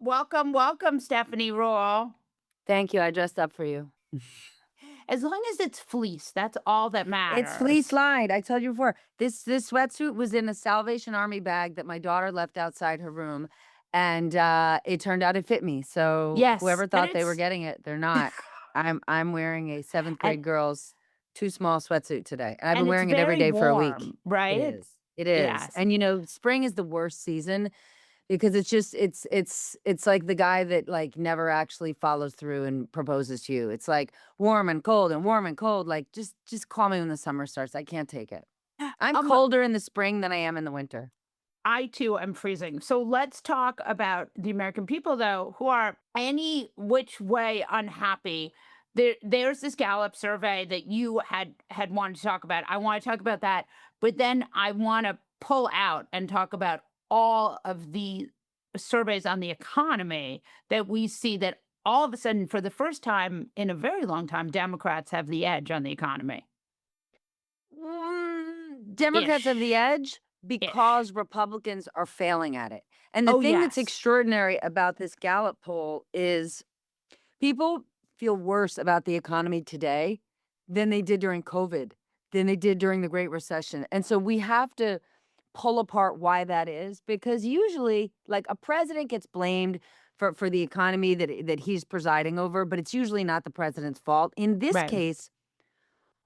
Welcome, welcome, Stephanie Ruhle. Thank you, I dressed up for you. As long as it's fleece, that's all that It's fleece matters. lined, I told you before. This sweatsuit was in a Salvation Army bag that my daughter left outside her room, and, it turned out it fit me, so Yes, whoever and thought they were it's getting it, they're not. I'm wearing a 7th and grade girl's too small sweatsuit today, and I've been and it's wearing it every very day for a week. warm, It right? is. It is, Yes. and, spring is the worst season because it's like the guy that, like, never actually follows through and proposes to you. It's like warm and cold, like, just call me when the summer starts, I can't take it. I'm Um, colder in the spring than I am in the winter. I too am freezing. So let's talk about the American people, though, who are any which way unhappy. There's this Gallup survey that you had wanted to talk about. I want to talk about that, but then I want to pull out and talk about all of the surveys on the economy that we see that all of a sudden, for the first time in a very long time, Democrats have the edge on the economy. Democrats have the Ish, edge ish. because Republicans are failing at it, and the Oh thing that's yes, extraordinary about this Gallup poll is people feel worse about the economy today than they did during COVID, than they did during the Great Recession, and so we have to pull apart why that is because usually, like, a president gets blamed for the economy that he's presiding over, but it's usually not the president's fault. In this right. case,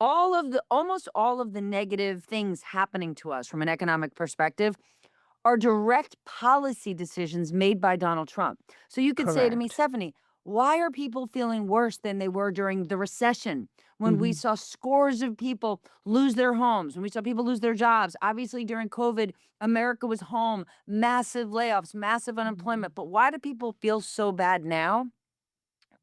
almost all of the negative things happening to us from an economic perspective are direct policy decisions made by Donald Trump. So you could say to me, Correct. Stephanie, why are people feeling worse than they were during the recession when we Mhm. saw scores of people lose their homes, when we saw people lose their jobs? Obviously, during COVID, America was home, massive layoffs, massive unemployment. But why do people feel so bad now?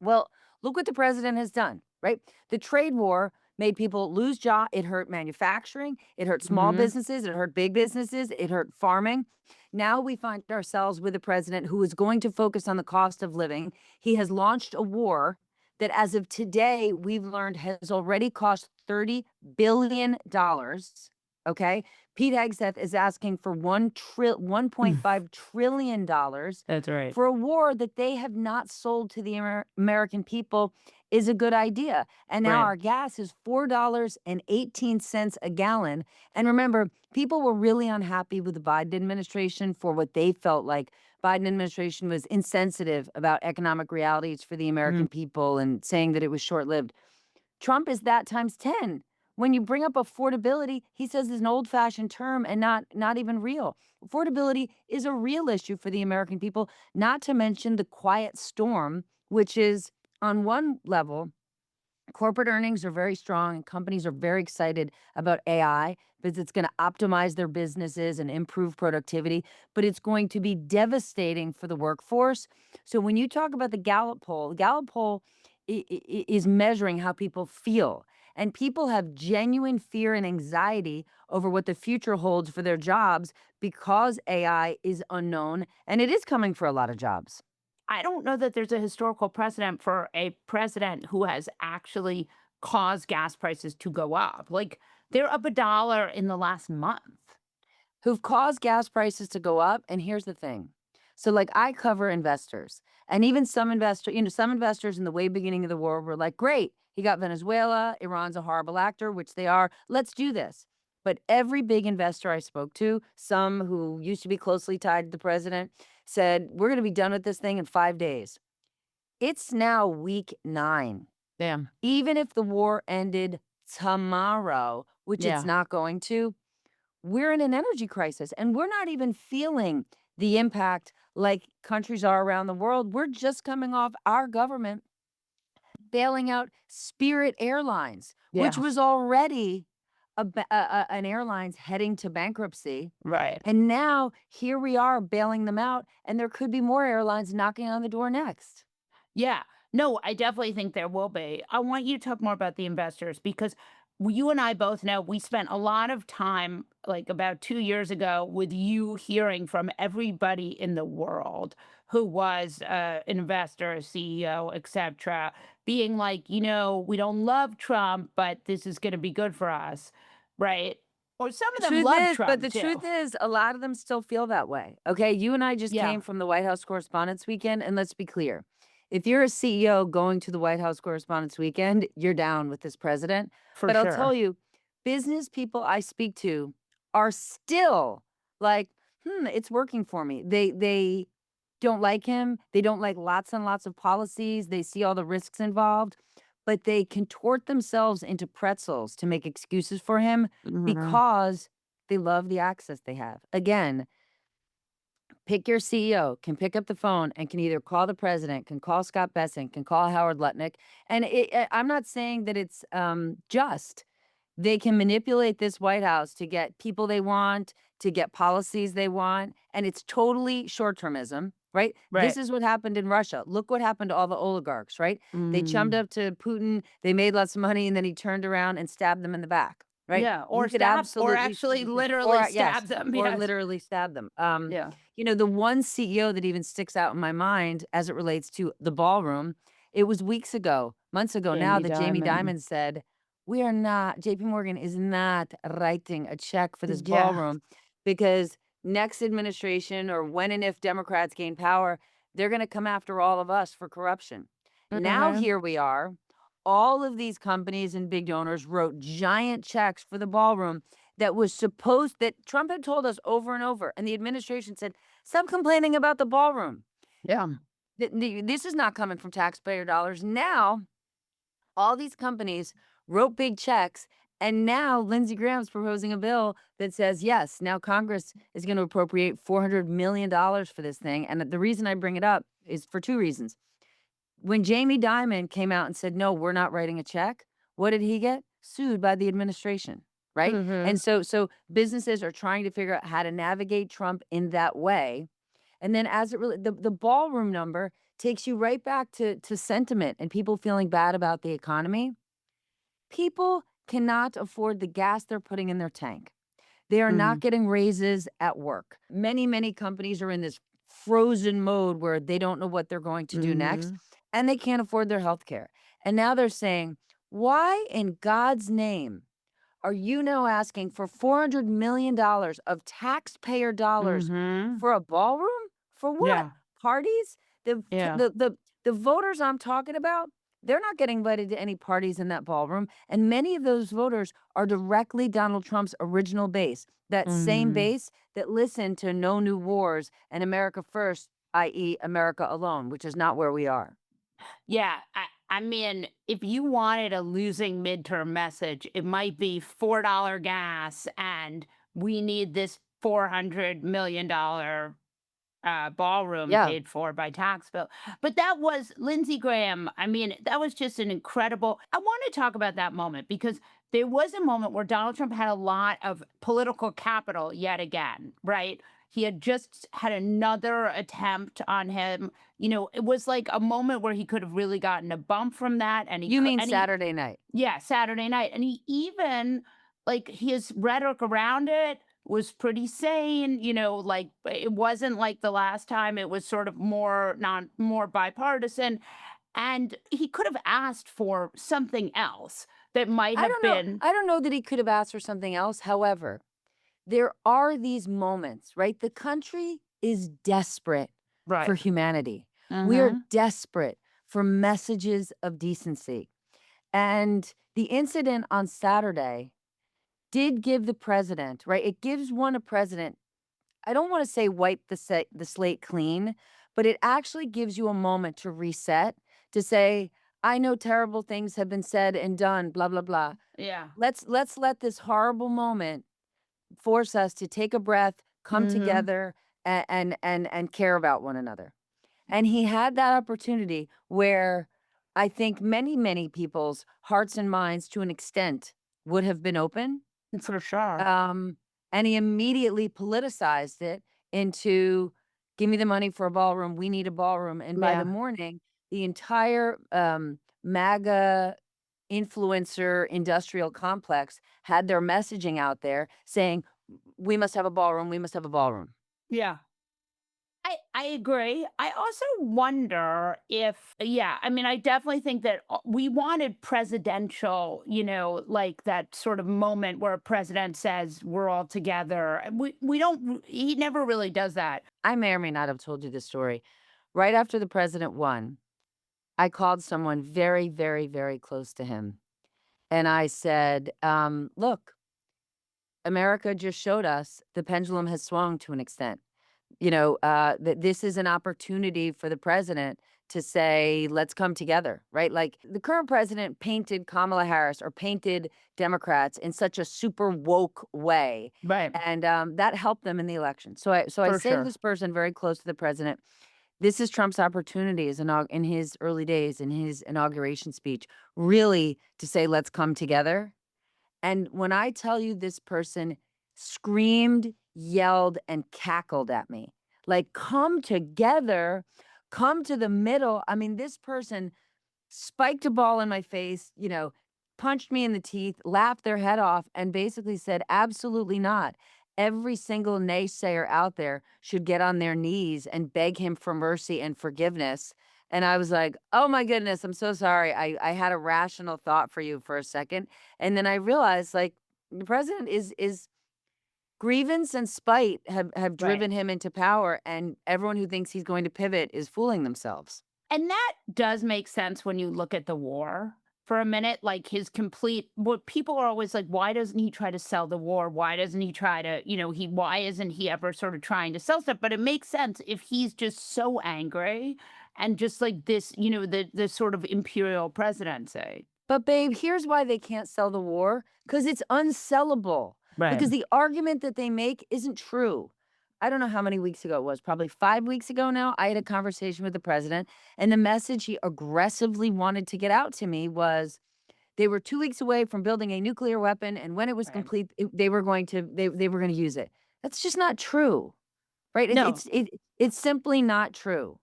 Well, look what the president has done, right? The trade war made people lose job. It hurt manufacturing. It hurt small Mhm. businesses. It hurt big businesses. It hurt farming. Now we find ourselves with a president who is going to focus on the cost of living. He has launched a war that, as of today, we've learned has already cost $30 billion. Okay. Pete Hegseth is asking for $1.5 trillion That's right. for a war that they have not sold to the American people is a good idea. And now Right. our gas is $4.18 a gallon. And remember, people were really unhappy with the Biden administration for what they felt like Biden administration was insensitive about economic realities for the Mhm. American people and saying that it was short-lived. Trump is that times 10. When you bring up affordability, he says it's an old-fashioned term and not even real. Affordability is a real issue for the American people, not to mention the quiet storm, which is on one level, corporate earnings are very strong and companies are very excited about AI because it's going to optimize their businesses and improve productivity, but it's going to be devastating for the workforce. So when you talk about the Gallup poll is measuring how people feel. And people have genuine fear and anxiety over what the future holds for their jobs because AI is unknown and it is coming for a lot of jobs. I don't know that there's a historical precedent for a president who has actually caused gas prices to go up. Like, they're up $1 in the last month. Who've caused gas prices to go up. And here's the thing. So, like, I cover investors, and even some investors in the way beginning of the war were like, great, he got Venezuela. Iran's a horrible actor, which they are. Let's do this. But every big investor I spoke to, some who used to be closely tied to the president, said, we're going to be done with this thing in 5 days. It's now week 9. Damn. Even if the war ended tomorrow, which it's Yeah. not going to, we're in an energy crisis and we're not even feeling the impact like countries are around the world. We're just coming off our government bailing out Spirit Airlines, which Yeah. was already an airlines heading to bankruptcy. Right. And now here we are bailing them out, and there could be more airlines knocking on the door next. Yeah. No, I definitely think there will be. I want you to talk more about the investors because you and I both know we spent a lot of time, like about 2 years ago, with you hearing from everybody in the world who was an investor, a CEO, etc., being like, we don't love Trump, but this is going to be good for us, right? Or some of The them truth love is but Trump the too. truth is, a lot of them still feel that way, okay? You and I just Yeah, came from the White House Correspondents' Weekend, and let's be clear. If you're a CEO going to the White House Correspondents' Weekend, you're down with this president. for But I'll tell sure. you, business people I speak to are still like, it's working for me." They don't like him, they don't like lots and lots of policies, they see all the risks involved, but they contort themselves into pretzels to make excuses for him Mhm. because they love the access they have. Again, pick your CEO, can pick up the phone and can either call the president, can call Scott Bessent, can call Howard Lutnick. And I'm not saying that it's just. They can manipulate this White House to get people they want, to get policies they want, and it's totally short-termism, right? This Right. is what happened in Russia. Look what happened to all the oligarchs, right? They chummed Mm. up to Putin, they made lots of money, and then he turned around and stabbed them in the back, right? Yeah, You or could stab or absolutely see actually the same or literally yes, stab them, or yes. literally stab them. Yeah. The one CEO that even sticks out in my mind as it relates to the ballroom, it was weeks ago, months ago now Jamie that Jamie Dimon. Dimon said, "We are not JP Morgan is not writing a check for this Yeah. ballroom because next administration or when and if Democrats gain power, they're gonna come after all of us for corruption." Now Mhm. here we are. All of these companies and big donors wrote giant checks for the ballroom that was supposed that Trump had told us over and over, and the administration said, "Stop complaining about the ballroom. Yeah. This is not coming from taxpayer dollars." Now, all these companies wrote big checks, and now Lindsey Graham's proposing a bill that says, yes, now Congress is going to appropriate $400 million for this thing. And the reason I bring it up is for two reasons. When Jamie Dimon came out and said, "No, we're not writing a check," what did he get? Sued by the administration, right? And Mhm. so businesses are trying to figure out how to navigate Trump in that way. And then as it really the ballroom number takes you right back to sentiment and people feeling bad about the economy. People cannot afford the gas they're putting in their tank. They are not Mhm. getting raises at work. Many, many companies are in this frozen mode where they don't know what they're going to do next, Mhm. and they can't afford their health care. And now they're saying, "Why in God's name are you now asking for $400 million of taxpayer dollars Mhm. for a ballroom? For what? Yeah. Parties?" The Yeah. the the the voters I'm talking about, they're not getting invited to any parties in that ballroom, and many of those voters are directly Donald Trump's original base, that same Mhm. base that listened to "No New Wars" and "America First," i.e., America alone, which is not where we are. Yeah, I mean, if you wanted a losing midterm message, it might be $4 gas and we need this $400 million ballroom Yeah. paid for by tax bill. But that was Lindsey Graham. I mean, that was just an incredible. I want to talk about that moment because there was a moment where Donald Trump had a lot of political capital yet again, right? He had just had another attempt on him. It was like a moment where he could have really gotten a bump from that, and he You could, mean and he Saturday night. yeah, Saturday night, and he even like, his rhetoric around it was pretty sane, like, it wasn't like the last time, it was sort of more bipartisan, and he could have asked for something else that might I have don't know been I don't know that he could have asked for something else. However, there are these moments, right? The country is desperate for right. humanity. We are Mhm. desperate for messages of decency. And the incident on Saturday did give the president, right? It gives one a president, I don't want to say wipe the slate clean, but it actually gives you a moment to reset, to say, "I know terrible things have been said and done, blah, blah, blah. Yeah. Let's let this horrible moment force us to take a breath, come Mhm. together, and care about one another." And he had that opportunity where I think many, many people's hearts and minds, to an extent, would have been open. For sure. Um, and he immediately politicized it into, "Give me the money for a ballroom. We need a ballroom." And by the Yeah. morning, the entire MAGA influencer industrial complex had their messaging out there saying, "We must have a ballroom. We must have a ballroom." Yeah. I agree. I also wonder if, yeah, I mean, I definitely think that we wanted presidential, like that sort of moment where a president says we're all together. And we don't, he never really does that. I may or may not have told you this story. Right after the president won, I called someone very, very, very close to him. And I said, look, America just showed us the pendulum has swung to an extent. That this is an opportunity for the president to say, let's come together, right? Like the current president painted Kamala Harris or painted Democrats in such a super woke way. Right. And that helped them in the election. So I For say to sure. this person very close to the president, this is Trump's opportunity in his early days, in his inauguration speech, really to say, let's come together. And when I tell you this person screamed, yelled, and cackled at me, like, "Come together, come to the middle." I mean, this person spiked a ball in my face, punched me in the teeth, laughed their head off, and basically said, "Absolutely not. Every single naysayer out there should get on their knees and beg him for mercy and forgiveness." And I was like, "Oh my goodness, I'm so sorry. I had a rational thought for you for a second." And then I realized, like, the president is grievance and spite have Right. driven him into power, and everyone who thinks he's going to pivot is fooling themselves. And that does make sense when you look at the war for a minute, like his complete what people are always like, why doesn't he try to sell the war? Why doesn't he try to, why isn't he ever sort of trying to sell stuff? But it makes sense if he's just so angry and just like this, the sort of imperial presidency. But babe, here's why they can't sell the war, because it's unsellable. Right. Because the argument that they make isn't true. I don't know how many weeks ago it was, probably 5 weeks ago now, I had a conversation with the president, and the message he aggressively wanted to get out to me was they were 2 weeks away from building a nuclear weapon, and when it was Right. complete, they were gonna use it. That's just not true. Right? No. It's simply not true.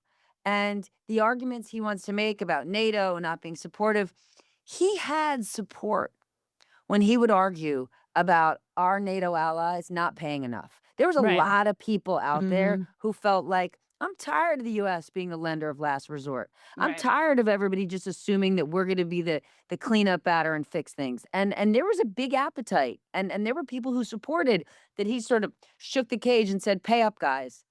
And the arguments he wants to make about NATO not being supportive, he had support when he would argue about our NATO allies not paying enough. There was a Right. lot of people out there Hmm. who felt like, I'm tired of the US being the lender of last resort. I'm Right. tired of everybody just assuming that we're going to be the cleanup batter and fix things. And there was a big appetite. And there were people who supported that he sort of shook the cage and said, "Pay up, guys."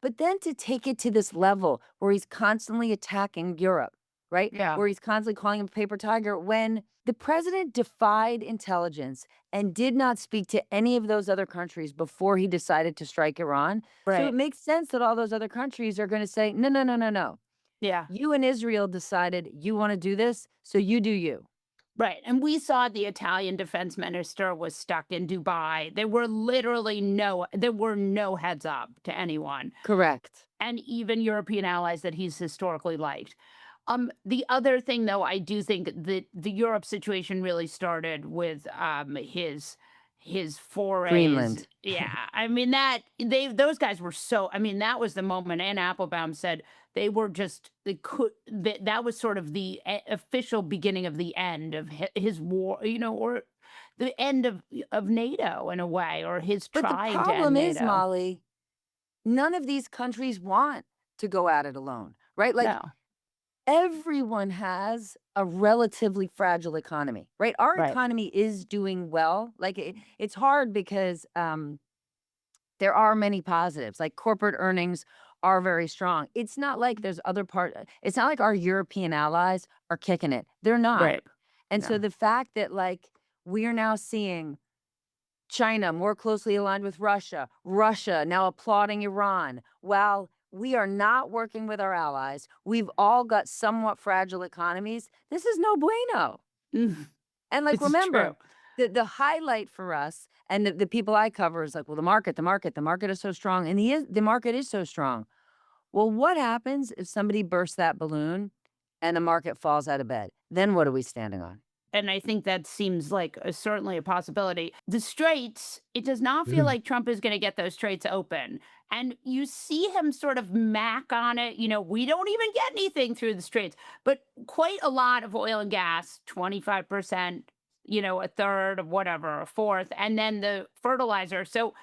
But then to take it to this level where he's constantly attacking Europe, right? Yeah. Where he's constantly calling him a paper tiger when the president defied intelligence and did not speak to any of those other countries before he decided to strike Iran. So it Right. makes sense that all those other countries are going to say, no, no, no, no, no. Yeah. You and Israel decided you want to do this, so you do you. Right. And we saw the Italian defense minister was stuck in Dubai. There were no heads up to anyone, Correct. and even European allies that he's historically liked. The other thing though, I do think that the Europe situation really started with his forays. Greenland. Yeah. I mean that those guys were so I mean, that was the moment Ann Applebaum said they were just they could that was sort of the official beginning of the end of his war, or the end of NATO in a way, or his But the trying to end problem is, NATO. Molly, none of these countries want to go at it alone, right? Like No. everyone has a relatively fragile economy, right? Our Right. economy is doing well. Like it's hard because there are many positives. Like corporate earnings are very strong. It's not like there's other part. It's not like our European allies are kicking it. They're not. Right. And so No. the fact that like we are now seeing China more closely aligned with Russia, Russia now applauding Iran. While we are not working with our allies, we've all got somewhat fragile economies. This is no bueno. Mm, And like, this is remember, true. the highlight for us and the people I cover is like, well, the market is so strong. And the market is so strong. Well, what happens if somebody bursts that balloon and the market falls out of bed? Then what are we standing on? And I think that seems like certainly a possibility. The straits, it does not feel Mhm. like Trump is going to get those straits open. And you see him sort of mac on it. We don't even get anything through the straits, but quite a lot of oil and gas, 25%, a third of whatever, a fourth, and then the fertilizer. So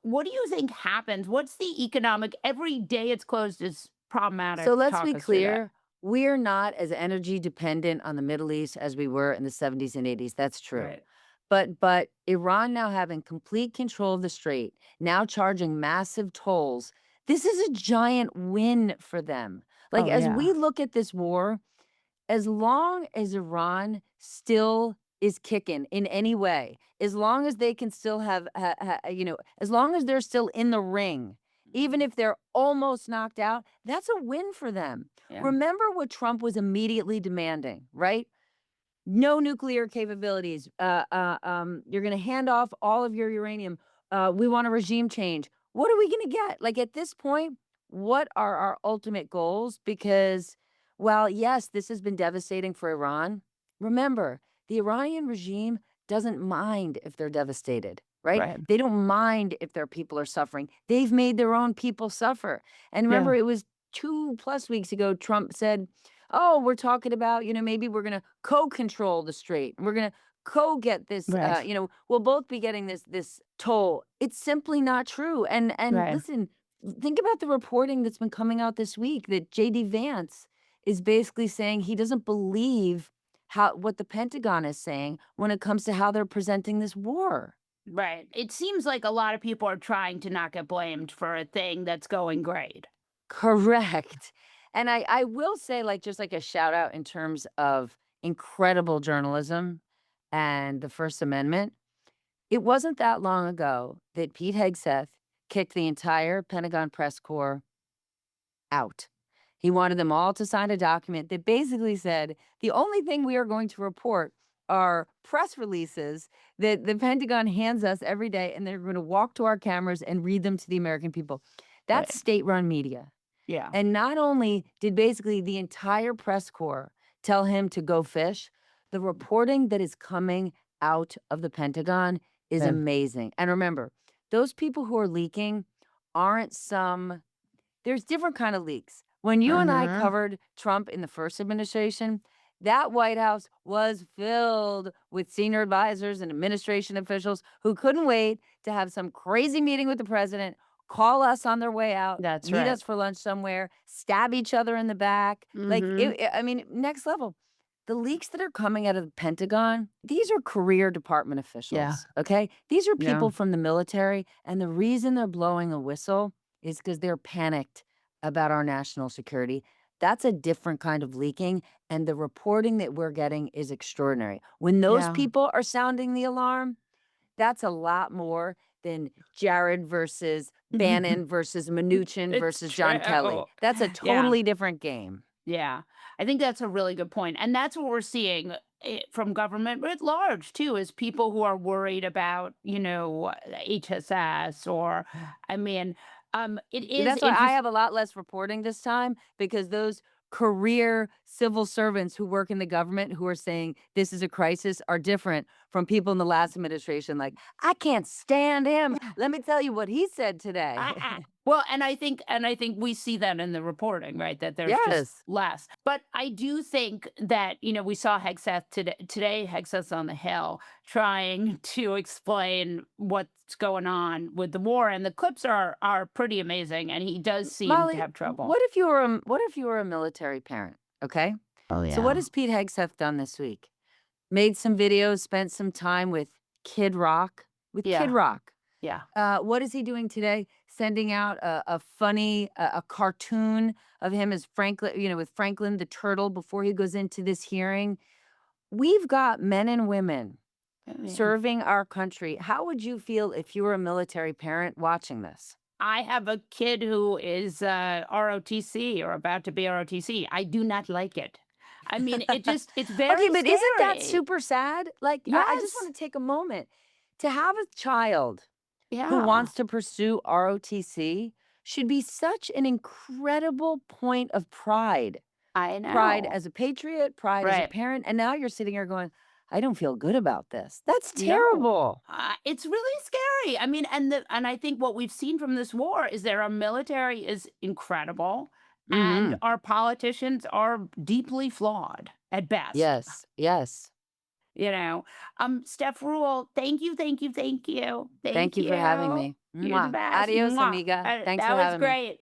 What do you think happens? What's the economic every day it's closed is problematic. So let's Talk be us through that. clear. We're not as energy dependent on the Middle East as we were in the 70s and 80s. That's true. Right. But Iran now having complete control of the strait, now charging massive tolls. This is a giant win for them. Like Oh, as yeah. we look at this war, as long as Iran still is kicking in any way, as long as they can still have, as long as they're still in the ring, even Mhm. if they're almost knocked out, that's a win for them. Yeah. Remember what Trump was immediately demanding, right? No nuclear capabilities. You're going to hand off all of your uranium. We want a regime change. What are we going to get? Like at this point, what are our ultimate goals? Because, while yes, this has been devastating for Iran, remember, the Iranian regime doesn't mind if they're devastated, right? Right. They don't mind if their people are suffering. They've made their own people suffer. And Yeah. remember, it was 2+ weeks ago, Trump said, oh, we're talking about, maybe we're gonna co-control the strait. We're gonna co-get this, Right. we'll both be getting this toll. It's simply not true. And Right. listen, think about the reporting that's been coming out this week that JD Vance is basically saying he doesn't believe how what the Pentagon is saying when it comes to how they're presenting this war. Right. It seems like a lot of people are trying to not get blamed for a thing that's going great. Correct. And I will say, like, just like a shout out in terms of incredible journalism and the First Amendment. It wasn't that long ago that Pete Hegseth kicked the entire Pentagon press corps out. He wanted them all to sign a document that basically said, the only thing we are going to report are press releases that the Pentagon hands us every day, and they're going to walk to our cameras and read them to the American people. That's Right. state run media. Yeah. And not only did basically the entire press corps tell him to go fish, the reporting that is coming out of the Pentagon is Yeah. amazing. And remember, those people who are leaking aren't some there's different kind of leaks. When you and I Mhm. covered Trump in the first administration, that White House was filled with senior advisors and administration officials who couldn't wait to have some crazy meeting with the president, call us on their way out, That's meet right. us for lunch somewhere, stab each other in the back. Like, Mhm. I mean, next level. The leaks that are coming out of the Pentagon, these are career department Yeah. officials, okay? These are Yeah. people from the military. And the reason they're blowing a whistle is because they're panicked about our national security. That's a different kind of leaking, and the reporting that we're getting is extraordinary. When those Yeah. people are sounding the alarm, that's a lot more than Jared versus Bannon versus Mnuchin It's versus John Kelly. true. That's a Yeah. totally different game. Yeah. I think that's a really good point, and that's what we're seeing from government writ large too, is people who are worried about, HSS or I mean, it is That's why I interest have a lot less reporting this time, because those career civil servants who work in the government who are saying this is a crisis are different from people in the last administration. Like, I can't stand him. Let me tell you what he said today. Well, and I think we see that in the reporting, right? That there's just Yes. less. But I do think that, we saw Hegseth today, Hegseth's on the Hill trying to explain what's going on with the war. And the clips are pretty amazing. And he does seem to Molly, have trouble. what if you were a military parent? Okay. Oh, So what yeah. has Pete Hegseth done this week? Made some videos, spent some time Kid Rock, with Kid Yeah. Rock. Yeah. What is he doing today? Sending out a funny a cartoon of him as Franklin, with Franklin the turtle before he goes into this hearing. We've got men and women Oh, yeah. serving our country. How would you feel if you were a military parent watching this? I have a kid who is ROTC or about to be ROTC. I do not like it. I mean, it's Okay, very but isn't that scary. super sad? Like, I just Yes. want to take a moment to have a child who Yeah. wants to pursue ROTC should be such an incredible point of pride. I Pride know. as a patriot, pride as a Right. parent, and now you're sitting here going, "I don't feel good about this." That's No. terrible. It's really scary. I mean, and I think what we've seen from this war is that our military is incredible and Mhm. our politicians are deeply flawed at best. Yes, yes. you know. Steph Rule, thank you, thank you, thank you, Thank thank you for having you. me. You're the Mwah. best. Adios, Mwah. amiga. Thanks That for was having me. great.